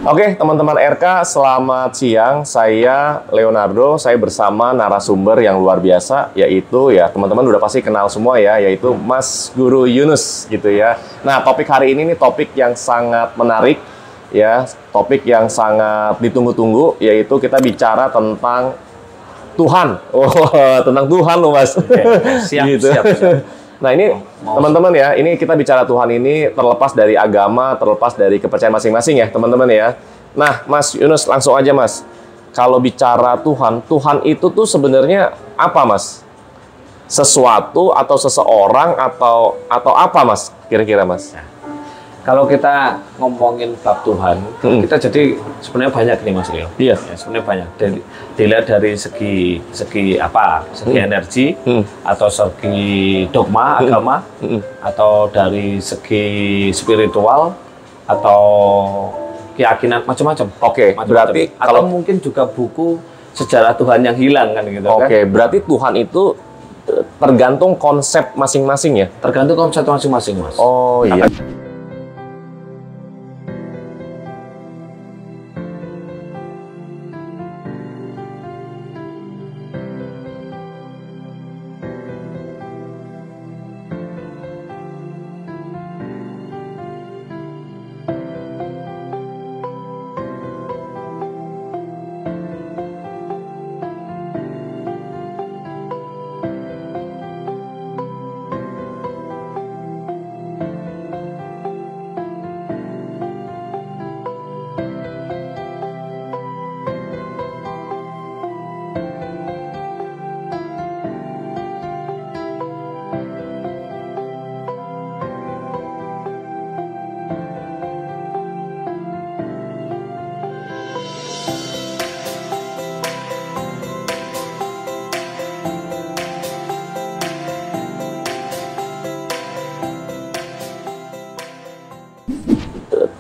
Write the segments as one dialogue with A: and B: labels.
A: Oke, teman-teman RK, selamat siang. Saya Leonardo, saya bersama narasumber yang luar biasa, yaitu ya teman-teman udah pasti kenal semua ya, yaitu Mas Guru Yunus gitu ya. Nah, topik hari ini nih topik yang sangat menarik ya, topik yang sangat ditunggu-tunggu, yaitu kita bicara tentang Tuhan. Oh, tentang Tuhan loh Mas.
B: Oke, siap,
A: gitu.
B: siap.
A: Nah ini teman-teman ya, ini kita bicara Tuhan ini terlepas dari agama, terlepas dari kepercayaan masing-masing ya teman-teman ya. Nah Mas Yunus, langsung aja Mas. Kalau bicara Tuhan, Tuhan itu tuh sebenarnya apa Mas? Sesuatu atau seseorang atau apa Mas? Kira-kira Mas?
B: Kalau kita ngomongin bab Tuhan, kita jadi sebenarnya banyak nih Mas Leo.
A: Iya.
B: Ya, sebenarnya banyak. Dilihat dari segi apa? Segi energi, atau segi dogma agama, atau dari segi spiritual, atau keyakinan macam-macam.
A: Oke, berarti
B: atau mungkin juga buku sejarah Tuhan yang hilang kan gitu.
A: Oke, berarti Tuhan itu tergantung konsep masing-masing ya.
B: Tergantung konsep masing-masing Mas.
A: Oh iya.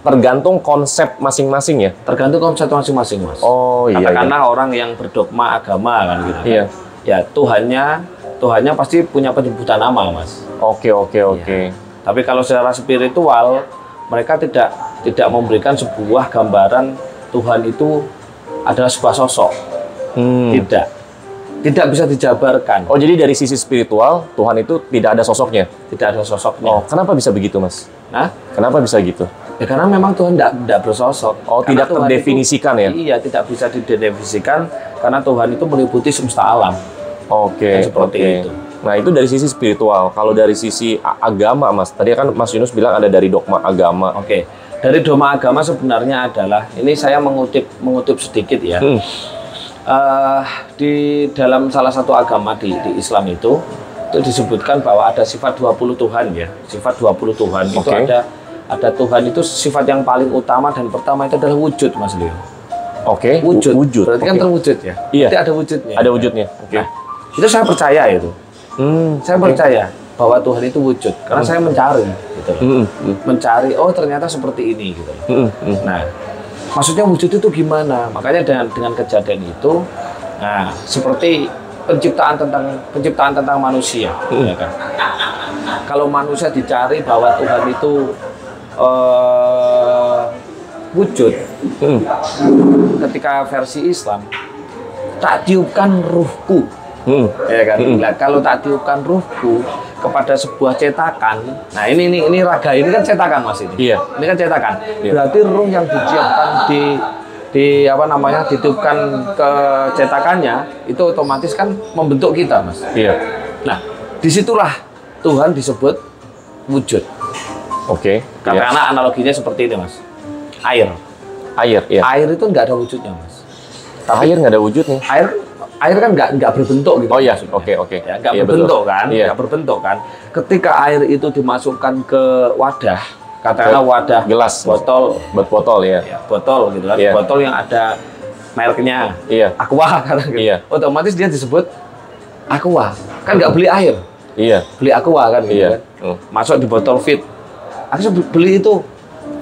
A: Tergantung konsep masing-masing ya.
B: Tergantung konsep masing-masing Mas.
A: Oh iya.
B: Katakanlah orang yang berdogma agama kan gitu.
A: Iya.
B: Ya Tuhannya pasti punya penyebutan nama Mas.
A: Oke.
B: Ya. Tapi kalau secara spiritual mereka tidak memberikan sebuah gambaran Tuhan itu adalah sebuah sosok. Tidak bisa dijabarkan.
A: Oh, jadi dari sisi spiritual Tuhan itu tidak ada sosoknya?
B: Tidak ada sosoknya.
A: Oh, kenapa bisa begitu Mas?
B: Nah,
A: kenapa bisa gitu?
B: Ya karena memang Tuhan tidak bersosok.
A: Oh,
B: karena
A: tidak terdefinisikan ya?
B: Iya, tidak bisa didefinisikan karena Tuhan itu meliputi semesta alam.
A: Oke,
B: seperti itu.
A: Nah, itu dari sisi spiritual. Kalau dari sisi agama, Mas, tadi kan Mas Yunus bilang ada dari dogma agama.
B: Oke. Dari dogma agama sebenarnya adalah, ini saya mengutip sedikit ya. Di dalam salah satu agama di Islam itu disebutkan bahwa ada sifat 20 Tuhan ya. Sifat 20 Tuhan itu ada Tuhan itu sifat yang paling utama dan pertama itu adalah wujud Mas Leo.
A: Oke.
B: Wujud. Berarti kan terwujud ya.
A: Iya.
B: Berarti ada wujudnya.
A: Ada wujudnya. Oke.
B: Nah, itu saya percaya itu. Saya percaya bahwa Tuhan itu wujud karena saya mencari gitu loh. Mencari ternyata seperti ini gitu loh. Nah, maksudnya wujud itu gimana? Makanya dengan kejadian itu, nah seperti penciptaan tentang manusia, ya kan? Kalau manusia dicari bahwa Tuhan itu wujud, ketika versi Islam, tak tiupkan ruhku, ya kan? Nah, kalau tak tiupkan ruhku kepada sebuah cetakan, nah ini raga ini kan cetakan Mas ini.
A: Iya.
B: Ini kan cetakan.
A: Iya.
B: Berarti ruh yang ditiupkan ditiupkan ke cetakannya itu otomatis kan membentuk kita Mas.
A: Iya.
B: Nah, disitulah Tuhan disebut wujud.
A: Oke.
B: Karena analoginya seperti ini Mas. Air,
A: iya.
B: Air itu nggak ada wujudnya Mas.
A: Tapi air nggak ada wujudnya.
B: Air kan nggak berbentuk gitu.
A: Oh iya,
B: maksudnya.
A: oke.
B: Ya, nggak
A: Iya,
B: berbentuk
A: betul.
B: kan?
A: Iya.
B: Nggak berbentuk kan? Ketika air itu dimasukkan ke wadah, katakanlah wadah
A: gelas, botol ya.
B: Ya, botol gitu kan.
A: Iya.
B: Botol yang ada mereknya.
A: Iya.
B: Aqua kan gitu.
A: Iya.
B: Otomatis dia disebut aqua. Kan nggak beli air.
A: Iya.
B: Beli aqua kan gitu
A: Iya.
B: kan. Masuk di botol fit. Aku beli itu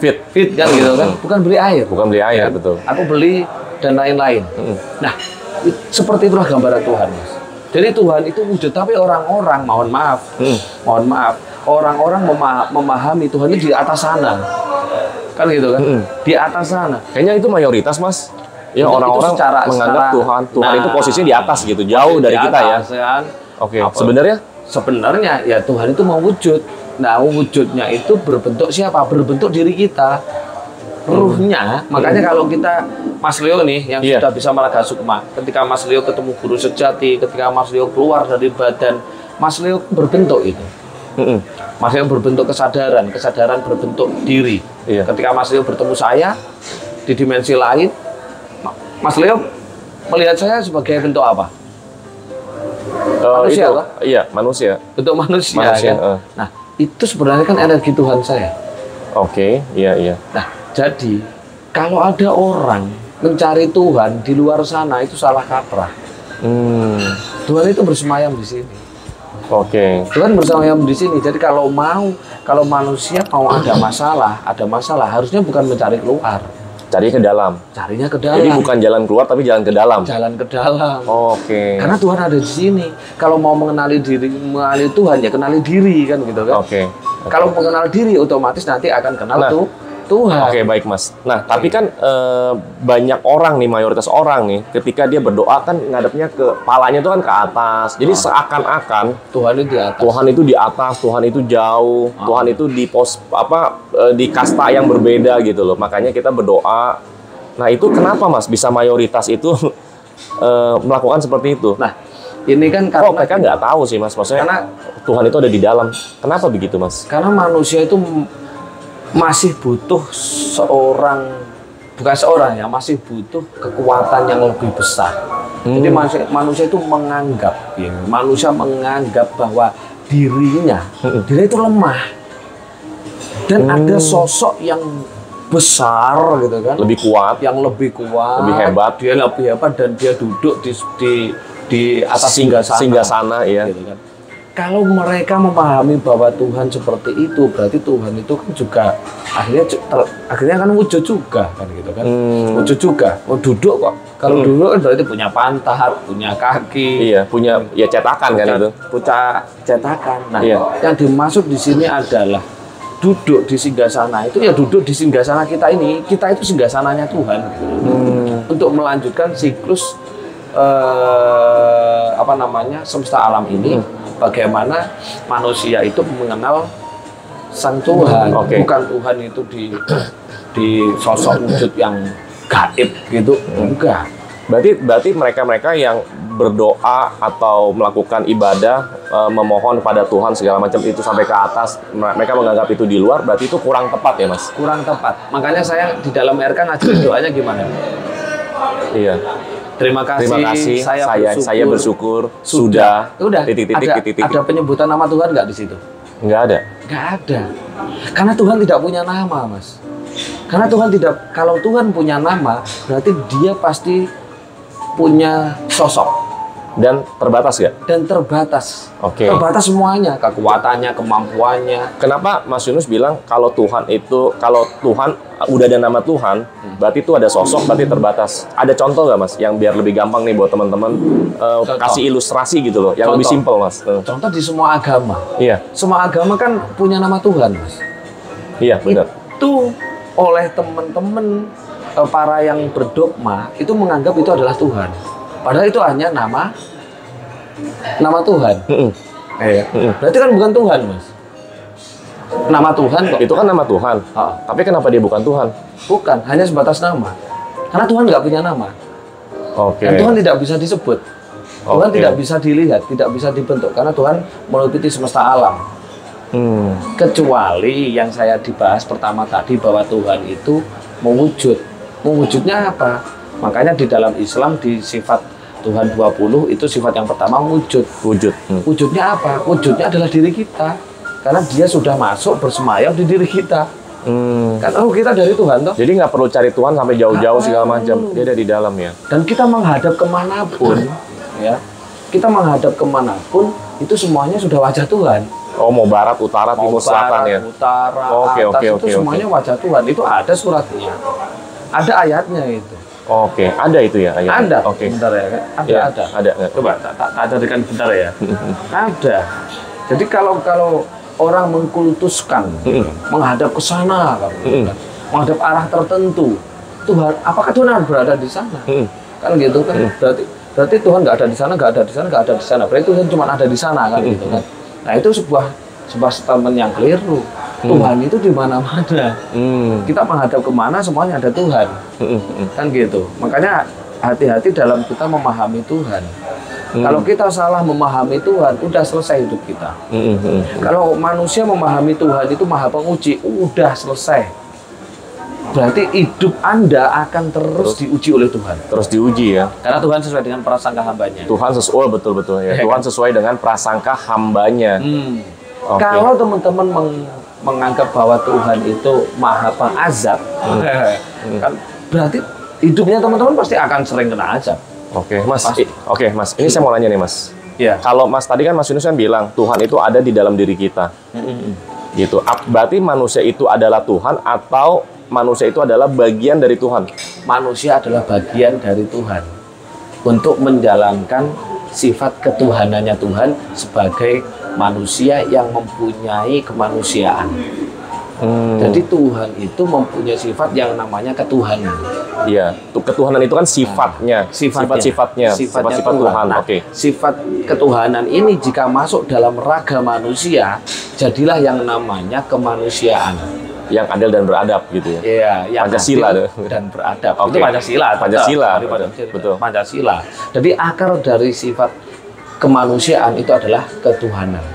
A: Fit
B: kan gitu kan. Bukan beli air.
A: Bukan beli air,
B: kan?
A: betul.
B: Aku beli dan lain-lain. Nah, seperti itulah gambaran Tuhan Mas. Jadi Tuhan itu wujud, tapi orang-orang mohon maaf, orang-orang memahami Tuhan itu di atas sana. Kan gitu kan? Di atas sana.
A: Kayaknya itu mayoritas, Mas. Ya,
B: Itu
A: orang-orang menganggap Tuhan itu posisinya di atas gitu, jauh dari kita ya.
B: Kan?
A: Oke, sebenarnya
B: ya Tuhan itu mau wujud. Nah, wujudnya itu berbentuk siapa? Berbentuk diri kita. Ruhnya. Makanya kalau kita Mas Leo nih yang sudah bisa meraga sukma, ketika Mas Leo ketemu guru sejati, ketika Mas Leo keluar dari badan, Mas Leo berbentuk itu. Mas Leo berbentuk kesadaran berbentuk diri. Ketika Mas Leo bertemu saya di dimensi lain, Mas Leo melihat saya sebagai bentuk apa? Manusia,
A: itu, iya, manusia.
B: Bentuk manusia kan? Nah, itu sebenarnya kan energi Tuhan saya.
A: Oke, iya.
B: Nah, jadi kalau ada orang mencari Tuhan di luar sana itu salah kaprah. Tuhan itu bersemayam di sini.
A: Oke.
B: Tuhan bersemayam di sini. Jadi kalau manusia mau ada masalah harusnya bukan mencari keluar.
A: Carinya ke dalam.
B: Carinya ke dalam.
A: Jadi bukan jalan keluar tapi jalan ke dalam.
B: Jalan ke dalam.
A: Oke.
B: Karena Tuhan ada di sini. Kalau mau mengenali Tuhan ya kenali diri kan gitu kan.
A: Oke.
B: Kalau mengenal diri otomatis nanti akan kenal Tuhan.
A: Oke, baik Mas. Nah, tapi kan banyak orang nih, mayoritas orang nih, ketika dia berdoa kan ngadepnya ke kepalanya itu kan ke atas. Jadi seakan-akan
B: Tuhan itu di atas.
A: Tuhan itu di atas, Tuhan itu jauh, Tuhan itu di di kasta yang berbeda gitu loh. Makanya kita berdoa. Nah, itu kenapa Mas bisa mayoritas itu melakukan seperti itu?
B: Nah, ini kan karena
A: mereka nggak tahu sih Mas, maksudnya karena Tuhan itu ada di dalam. Kenapa begitu Mas?
B: Karena manusia itu masih butuh masih butuh kekuatan yang lebih besar. Jadi manusia itu menganggap bahwa diri itu lemah dan ada sosok yang besar gitu kan,
A: lebih kuat,
B: lebih
A: hebat,
B: dia lebih hebat dan dia duduk di atas singgasana
A: ya.
B: Gitu kan. Kalau mereka memahami bahwa Tuhan seperti itu, berarti Tuhan itu kan juga akhirnya kan wujud juga kan gitu kan. Wujud juga. Duduk kok. Kalau duduk kan berarti punya pantat, punya kaki.
A: Iya, punya cetakan kan itu.
B: Punya cetakan. Nah, yang dimaksud di sini adalah duduk di singgasana itu ya duduk di singgasana kita ini. Kita itu singgasananya Tuhan. Untuk melanjutkan siklus semesta alam ini. Bagaimana manusia itu mengenal Sang Tuhan, bukan Tuhan itu di sosok wujud yang gaib gitu, enggak.
A: Berarti mereka yang berdoa atau melakukan ibadah, memohon pada Tuhan segala macam itu sampai ke atas, mereka menganggap itu di luar, berarti itu kurang tepat ya Mas?
B: Kurang tepat. Makanya saya di dalam RK ngajarin doanya gimana?
A: Iya.
B: Terima kasih
A: saya bersyukur sudah.
B: Titik. Ada penyebutan nama Tuhan nggak di situ?
A: Nggak ada.
B: Nggak ada. Karena Tuhan tidak punya nama, Mas. Karena kalau Tuhan punya nama, berarti dia pasti punya sosok.
A: Dan terbatas ya?
B: Dan terbatas.
A: Terbatas
B: semuanya, kekuatannya, kemampuannya.
A: Kenapa Mas Yunus bilang kalau Tuhan udah ada nama Tuhan, berarti itu ada sosok, berarti terbatas. Ada contoh nggak Mas, yang biar lebih gampang nih buat teman-teman kasih ilustrasi gitu loh, yang lebih simpel Mas.
B: Contoh di semua agama.
A: Iya.
B: Semua agama kan punya nama Tuhan Mas.
A: Iya benar.
B: Itu oleh teman-teman para yang berdogma itu menganggap itu adalah Tuhan. Padahal itu hanya nama Tuhan. Berarti kan bukan Tuhan, Mas. Nama Tuhan kok.
A: Itu kan nama Tuhan. Tapi kenapa dia bukan Tuhan?
B: Bukan, hanya sebatas nama. Karena Tuhan nggak punya nama. Dan Tuhan tidak bisa disebut. Tuhan tidak bisa dilihat, tidak bisa dibentuk. Karena Tuhan meliputi semesta alam. Kecuali yang saya dibahas pertama tadi bahwa Tuhan itu mewujud. Mewujudnya apa? Makanya di dalam Islam di sifat Tuhan 20 itu sifat yang pertama wujud. Wujudnya apa? Wujudnya adalah diri kita. Karena dia sudah masuk bersemayam di diri kita. Kan kita dari Tuhan toh.
A: Jadi nggak perlu cari Tuhan sampai jauh-jauh segala macam. Dia ada di dalam ya.
B: Dan kita menghadap kemanapun, ya. Kita menghadap kemanapun itu semuanya sudah wajah Tuhan.
A: Mau barat, utara, timur, selatan ya.
B: Utara, atas itu semuanya wajah Tuhan. Itu ada suratnya. Ada ayatnya itu.
A: Ada itu ya ayatnya.
B: Ada. Bentar ya. Ada. Coba tak carikan bentar ya. Ada. Jadi kalau orang mengkultuskan, menghadap ke sana, menghadap arah tertentu. Tuhan, apakah Tuhan harus berada di sana? Kan gitu kan? Berarti Tuhan nggak ada di sana, nggak ada di sana, nggak ada di sana. Berarti Tuhan cuma ada di sana kan gitu kan? Nah itu sebuah statement yang keliru. Tuhan itu di mana-mana. Kita menghadap kemana semuanya ada Tuhan. Kan gitu. Makanya hati-hati dalam kita memahami Tuhan. Kalau kita salah memahami Tuhan, udah selesai hidup kita. Kalau manusia memahami Tuhan itu maha penguji, udah selesai. Berarti hidup Anda akan terus diuji oleh Tuhan.
A: Terus diuji ya.
B: Karena Tuhan sesuai dengan prasangka hambanya.
A: Tuhan sesuai betul-betul ya. Tuhan sesuai dengan prasangka hambanya. Okay.
B: Kalau teman-teman menganggap bahwa Tuhan itu maha pengazab, kan berarti hidupnya teman-teman pasti akan sering kena azab.
A: Oke, Mas. Oke, Mas. Ini saya mau nanya nih, Mas.
B: Iya.
A: Kalau Mas tadi kan Mas Yunus kan bilang Tuhan itu ada di dalam diri kita. Gitu. Berarti manusia itu adalah Tuhan atau manusia itu adalah bagian dari Tuhan?
B: Manusia adalah bagian dari Tuhan untuk menjalankan sifat ketuhanannya Tuhan sebagai manusia yang mempunyai kemanusiaan. Jadi Tuhan itu mempunyai sifat yang namanya ketuhanan.
A: Iya, ketuhanan itu kan sifatnya, sifat-sifatnya, sifat-sifat Tuhan.
B: Nah, sifat ketuhanan ini jika masuk dalam raga manusia, jadilah yang namanya kemanusiaan.
A: Yang adil dan beradab gitu ya.
B: Iya, yang
A: Pancasila
B: adil dan beradab.
A: Okay.
B: Itu Pancasila.
A: Betul.
B: Pancasila. Jadi akar dari sifat kemanusiaan itu adalah ketuhanan.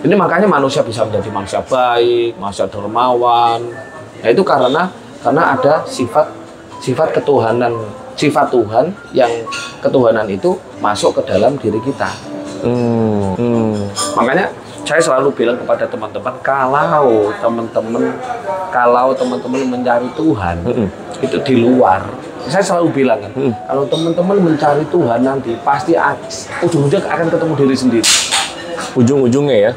B: Ini makanya manusia bisa menjadi manusia baik, manusia dermawan. Nah itu karena ada sifat ketuhanan, sifat Tuhan yang ketuhanan itu masuk ke dalam diri kita. Makanya saya selalu bilang kepada teman-teman, kalau teman-teman mencari Tuhan itu di luar. Saya selalu bilang kan, kalau teman-teman mencari Tuhan nanti pasti ujung-ujungnya akan ketemu diri sendiri.
A: Ujung-ujungnya ya?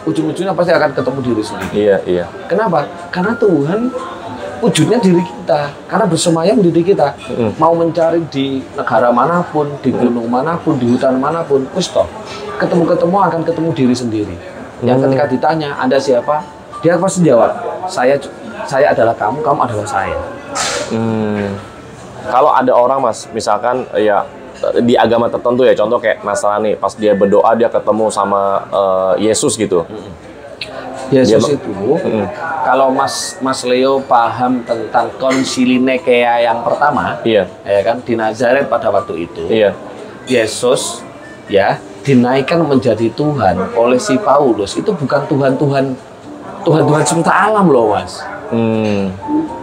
B: Ujung-ujungnya pasti akan ketemu diri sendiri.
A: Iya.
B: Kenapa? Karena Tuhan wujudnya diri kita. Karena bersemayam di diri kita. Mau mencari di negara manapun, di gunung manapun, di hutan manapun, stop. Ketemu-ketemu akan ketemu diri sendiri. Yang ketika ditanya, Anda siapa? Dia pasti jawab, saya adalah kamu, kamu adalah saya.
A: Kalau ada orang, Mas, misalkan ya di agama tertentu ya, contoh kayak Nasrani, pas dia berdoa dia ketemu sama Yesus gitu.
B: Yesus itu, kalau Mas Leo paham tentang konsili Nikea yang pertama, ya kan, di Nazaret pada waktu itu, Yesus ya dinaikkan menjadi Tuhan oleh si Paulus. Itu bukan Tuhan semesta alam loh, Mas.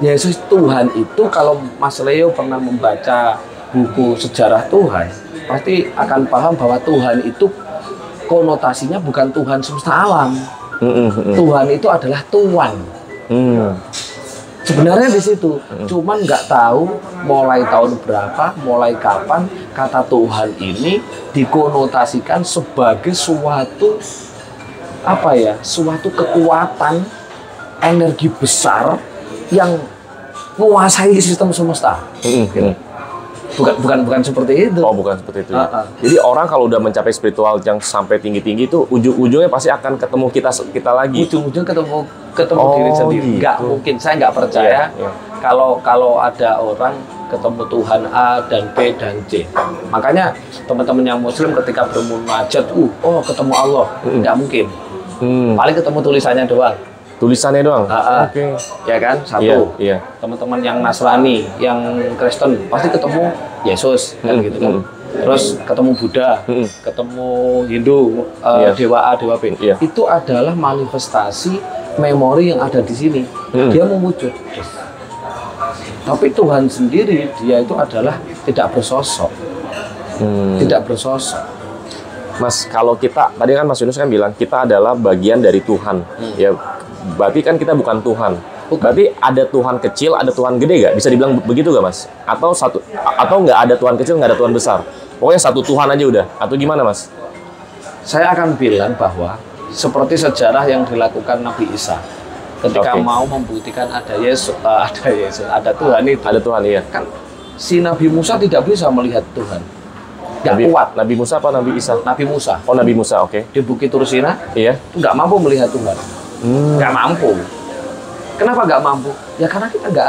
B: Yesus Tuhan itu, kalau Mas Leo pernah membaca buku sejarah Tuhan, pasti akan paham bahwa Tuhan itu konotasinya bukan Tuhan semesta alam. Tuhan itu adalah Tuan. Sebenarnya di situ, cuman nggak tahu mulai tahun berapa, mulai kapan kata Tuhan ini dikonotasikan sebagai suatu suatu kekuatan energi besar yang menguasai sistem semesta. Bukan seperti itu.
A: Oh, bukan seperti itu. Jadi orang kalau udah mencapai spiritual yang sampai tinggi-tinggi itu ujung-ujungnya pasti akan ketemu kita lagi.
B: Ujung-ujungnya ketemu diri sendiri. Nggak mungkin, saya nggak percaya kalau ada orang ketemu Tuhan A dan B dan C. Makanya teman-teman yang Muslim ketika bermunajat, ketemu Allah, nggak mungkin. Paling ketemu tulisannya doang.
A: Tulisannya doang?
B: Oke. Ya kan? Satu.
A: Iya.
B: Teman-teman yang Nasrani, yang Kristen, pasti ketemu Yesus, kan gitu kan. Terus ketemu Buddha, ketemu Hindu, Dewa A, Dewa B. Itu adalah manifestasi memori yang ada di sini. Dia mewujud. Tapi Tuhan sendiri, dia itu adalah tidak bersosok. Tidak bersosok.
A: Mas, kalau kita, tadi kan Mas Yunus kan bilang, kita adalah bagian dari Tuhan. Ya, berarti kan kita bukan Tuhan. Berarti ada Tuhan kecil, ada Tuhan gede nggak? Bisa dibilang begitu nggak, Mas? Atau nggak ada Tuhan kecil, nggak ada Tuhan besar? Pokoknya satu Tuhan aja udah. Atau gimana, Mas?
B: Saya akan bilang bahwa seperti sejarah yang dilakukan Nabi Isa. Ketika mau membuktikan ada Yesus, ada Tuhan itu.
A: Ada Tuhan, iya.
B: Kan si Nabi Musa tidak bisa melihat Tuhan. kuat.
A: Nabi Musa apa Nabi Isa?
B: Nabi Musa.
A: Oh, Nabi Musa, oke.
B: Di Bukit Tursina,
A: Iya.
B: nggak mampu melihat Tuhan. Nggak mampu. Kenapa nggak mampu? Ya karena kita nggak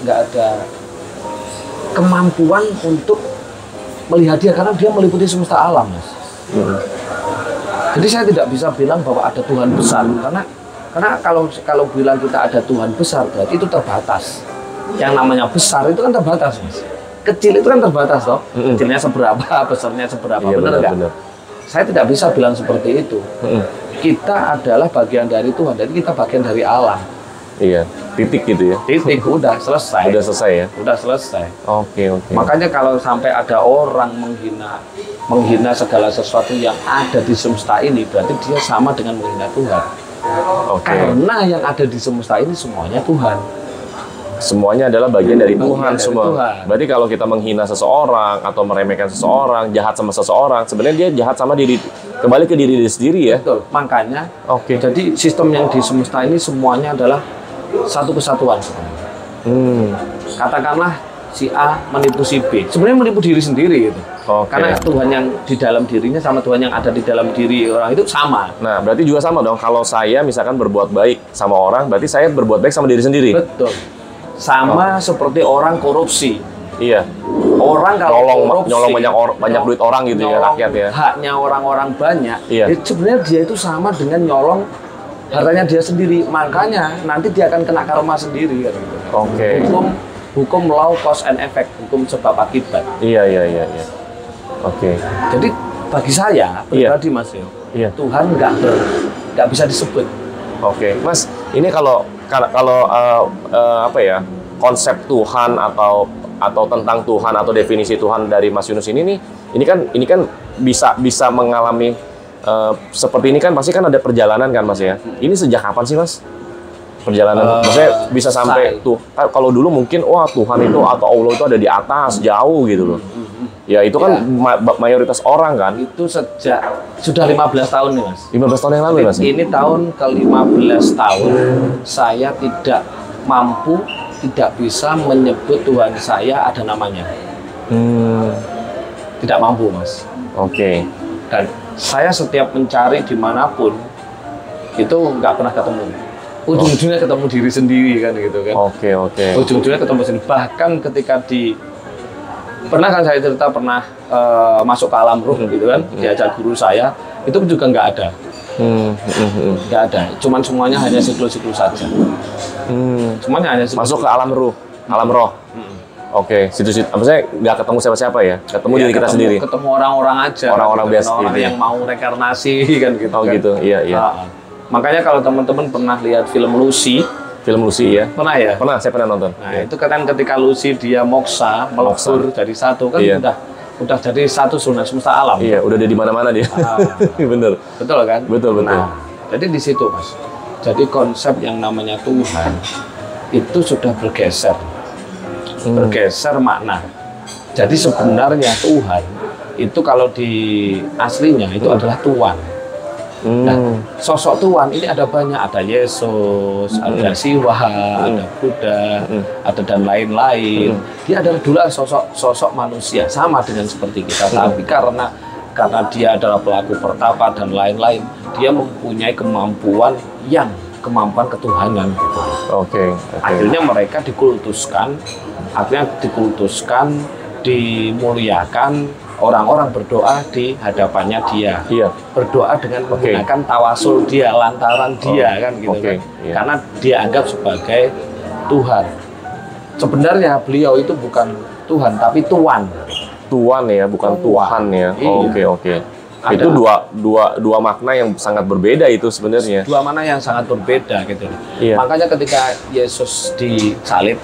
B: ada kemampuan untuk melihat dia, karena dia meliputi semesta alam, Mas. Jadi saya tidak bisa bilang bahwa ada Tuhan besar, karena kalau bilang kita ada Tuhan besar, berarti itu terbatas. Yang namanya besar itu kan terbatas, Mas. Kecil itu kan terbatas, toh. Kecilnya seberapa, besarnya seberapa,
A: Iya,
B: benar nggak? Saya tidak bisa bilang seperti itu. Kita adalah bagian dari Tuhan, jadi kita bagian dari alam.
A: Iya, titik gitu ya.
B: Titik, udah selesai.
A: Udah selesai ya.
B: Udah selesai.
A: Oke.
B: Makanya kalau sampai ada orang menghina segala sesuatu yang ada di semesta ini, berarti dia sama dengan menghina Tuhan.
A: Oke.
B: Karena yang ada di semesta ini semuanya Tuhan.
A: Semuanya adalah bagian dari
B: Bagian
A: Tuhan
B: dari
A: semua.
B: Tuhan.
A: Berarti kalau kita menghina seseorang atau meremehkan seseorang, jahat sama seseorang, sebenarnya dia jahat sama kembali ke diri dia sendiri ya.
B: Betul. Makanya,
A: Oke.
B: jadi sistem yang di semesta ini semuanya adalah satu kesatuan. Katakanlah si A menipu si B, sebenarnya menipu diri sendiri gitu.
A: Oke.
B: Karena Tuhan yang di dalam dirinya sama Tuhan yang ada di dalam diri orang itu sama.
A: Nah, berarti juga sama dong. Kalau saya misalkan berbuat baik sama orang, berarti saya berbuat baik sama diri sendiri.
B: Betul. Sama seperti orang korupsi.
A: Iya.
B: Orang kalau korupsi,
A: nyolong banyak duit orang gitu ya, rakyat ya.
B: Haknya orang-orang banyak.
A: Iya.
B: Sebenarnya dia itu sama dengan nyolong hartanya dia sendiri. Makanya nanti dia akan kena karma sendiri kan gitu.
A: Oke.
B: Hukum law cause and effect, hukum sebab akibat.
A: Iya. Oke.
B: Jadi bagi saya pribadi Mas Yo,
A: Iya.
B: Tuhan nggak bisa disebut.
A: Oke, Mas, ini kalau apa ya, konsep Tuhan atau tentang Tuhan atau definisi Tuhan dari Mas Yunus ini kan bisa mengalami seperti ini kan, pasti kan ada perjalanan kan Mas ya. Ini sejak kapan sih Mas? Perjalanan, maksudnya bisa sampai tuh. Kalau dulu mungkin wah Tuhan itu atau Allah itu ada di atas jauh gitu loh. Ya itu kan mayoritas orang kan.
B: Itu sudah 15 tahun nih Mas.
A: 15 tahun yang lalu Mas.
B: Ini tahun ke-15 tahun saya tidak mampu, tidak bisa menyebut Tuhan saya ada namanya. Tidak mampu Mas.
A: Oke.
B: Dan saya setiap mencari dimanapun itu nggak pernah ketemu. Ujung-ujungnya ketemu diri sendiri kan gitu kan.
A: Oke.
B: Ujung-ujungnya ketemu sendiri. Bahkan ketika pernah kan saya cerita masuk ke alam ruh gitu kan, diajak guru saya, itu juga nggak ada. Nggak ada. Cuman semuanya hanya siklus-siklus saja. Semuanya hanya siklus.
A: Masuk ke alam ruh, alam roh. Oke, situ-situ. Apa saya nggak ketemu siapa-siapa ya? Ketemu diri kita sendiri.
B: Ketemu orang-orang aja.
A: Orang-orang biasa
B: orang
A: gitu.
B: yang mau reinkarnasi kan gitu.
A: Oh
B: kan.
A: gitu, iya.
B: Makanya kalau teman-teman pernah lihat film Lucy,
A: ya?
B: pernah ya?
A: Pernah, saya pernah nonton.
B: Nah, itu kan ketika Lucy dia moksa, melebur jadi satu kan udah jadi satu zona semesta alam.
A: Iya, udah ada di mana-mana dia. Bener.
B: Betul kan?
A: Betul.
B: Nah, jadi di situ Mas. Jadi konsep yang namanya Tuhan itu sudah bergeser. Bergeser makna. Jadi sebenarnya Tuhan itu kalau di aslinya itu adalah Tuhan. Nah, sosok Tuhan ini ada banyak, ada Yesus, ada Siwa, ada Buddha, ada dan lain-lain. Dia adalah dulu sosok manusia sama dengan seperti kita, tapi karena dia adalah pelaku pertapa dan lain-lain, dia mempunyai kemampuan ketuhanan.
A: Oke.
B: Akhirnya mereka dikultuskan, dimuliakan. Orang-orang berdoa di hadapannya dia.
A: Iya.
B: Berdoa dengan menggunakan tawasul dia, lantaran dia kan gitu kan.
A: Iya.
B: Karena dia anggap sebagai Tuhan. Sebenarnya beliau itu bukan Tuhan tapi tuan.
A: Tuan ya, bukan Tuhan ya.
B: Iya.
A: Oke. Itu dua makna yang sangat berbeda itu sebenarnya.
B: Dua makna yang sangat berbeda gitu.
A: Iya.
B: Makanya ketika Yesus disalib,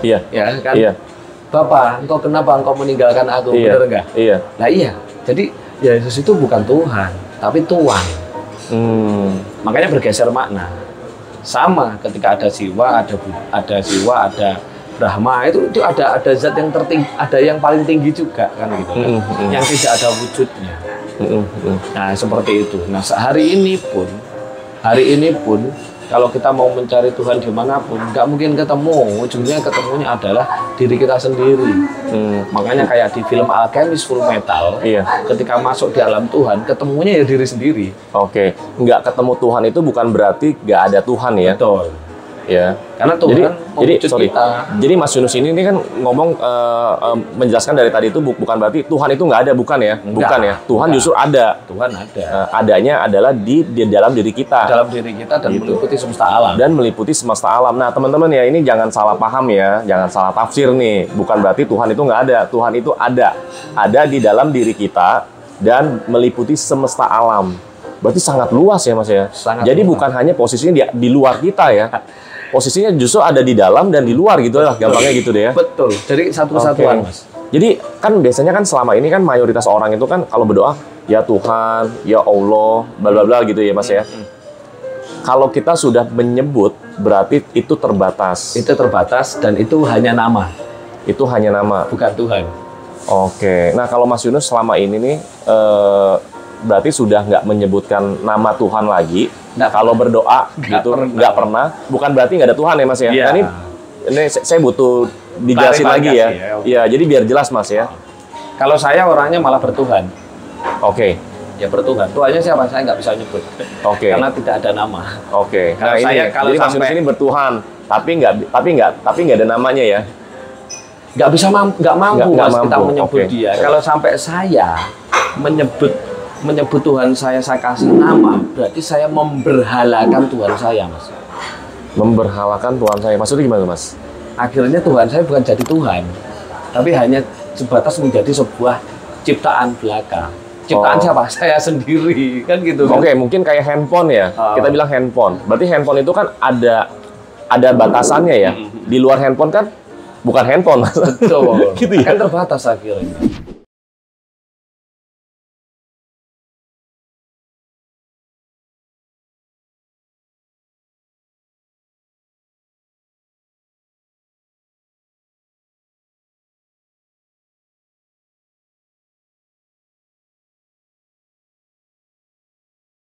A: Iya.
B: ya kan.
A: Iya.
B: Bapak, kenapa engkau meninggalkan aku?
A: Iya.
B: Benar enggak?
A: Iya.
B: Nah iya. Jadi Yesus itu bukan Tuhan, tapi tuan. Makanya bergeser makna. Sama ketika ada Siwa, ada Brahma, itu ada zat yang tertinggi, ada yang paling tinggi juga kan gitu kan. Yang tidak ada wujudnya. Nah, seperti itu. Nah, hari ini pun Kalau kita mau mencari Tuhan dimanapun, nggak mungkin ketemu. Ujungnya ketemunya adalah diri kita sendiri. Makanya kayak di film Alchemist Full Metal, ketika masuk di alam Tuhan, ketemunya ya diri sendiri.
A: Oke, nggak ketemu Tuhan itu bukan berarti nggak ada Tuhan ya?
B: Betul.
A: Ya.
B: Karena Tuhan
A: sorry.
B: kita.
A: Jadi Mas Yunus ini kan ngomong menjelaskan dari tadi itu bukan berarti Tuhan itu nggak ada, bukan ya? Bukan ya. Tuhan justru ada.
B: Tuhan ada.
A: Adanya adalah di dalam diri kita.
B: Dalam diri kita dan meliputi semesta alam.
A: Dan meliputi semesta alam. Nah, teman-teman ya, ini jangan salah paham ya, jangan salah tafsir nih. Bukan berarti Tuhan itu nggak ada. Tuhan itu ada. Ada di dalam diri kita dan meliputi semesta alam. Berarti sangat luas ya, Mas ya. Jadi luas. Bukan hanya posisinya di luar kita ya. Posisinya justru ada di dalam dan di luar gitu lah, gampangnya gitu deh ya.
B: Betul. Jadi satu kesatuan, Mas.
A: Jadi kan biasanya kan selama ini kan mayoritas orang itu kan kalau berdoa, ya Tuhan, ya Allah, bla bla bla gitu ya, Mas ya. Kalau kita sudah menyebut, berarti itu terbatas.
B: Itu terbatas dan itu hanya nama.
A: Itu hanya nama.
B: Bukan Tuhan.
A: Oke. Nah, kalau Mas Yunus selama ini nih, berarti sudah nggak menyebutkan nama Tuhan lagi. Nah, kalau berdoa gitu nggak pernah, bukan berarti nggak ada Tuhan ya, Mas ya. Nah, ini saya butuh dijelasin lagi ya. Iya, jadi biar jelas, Mas ya.
B: Kalau saya orangnya malah bertuhan.
A: Oke.
B: Ya bertuhan. Tuhannya siapa? Saya nggak bisa nyebut.
A: Oke.
B: Karena tidak ada nama.
A: Oke.
B: Kalau
A: jadi Mas Yunus ini bertuhan, tapi nggak ada namanya ya.
B: Nggak mampu Mas kita menyebut dia. Kalau sampai saya menyebut Tuhan saya kasih nama, berarti saya memberhalakan Tuhan saya, Mas.
A: Memberhalakan Tuhan saya, maksudnya gimana, Mas?
B: Akhirnya Tuhan saya bukan jadi Tuhan, tapi hanya sebatas menjadi sebuah ciptaan belaka. Ciptaan siapa? Saya sendiri, kan gitu.
A: Oke, mungkin kayak handphone ya. Kita bilang handphone. Berarti handphone itu kan ada batasannya ya. Di luar handphone kan bukan handphone, Mas.
B: Betul.
A: Gitu ya.
B: Kan terbatas akhirnya.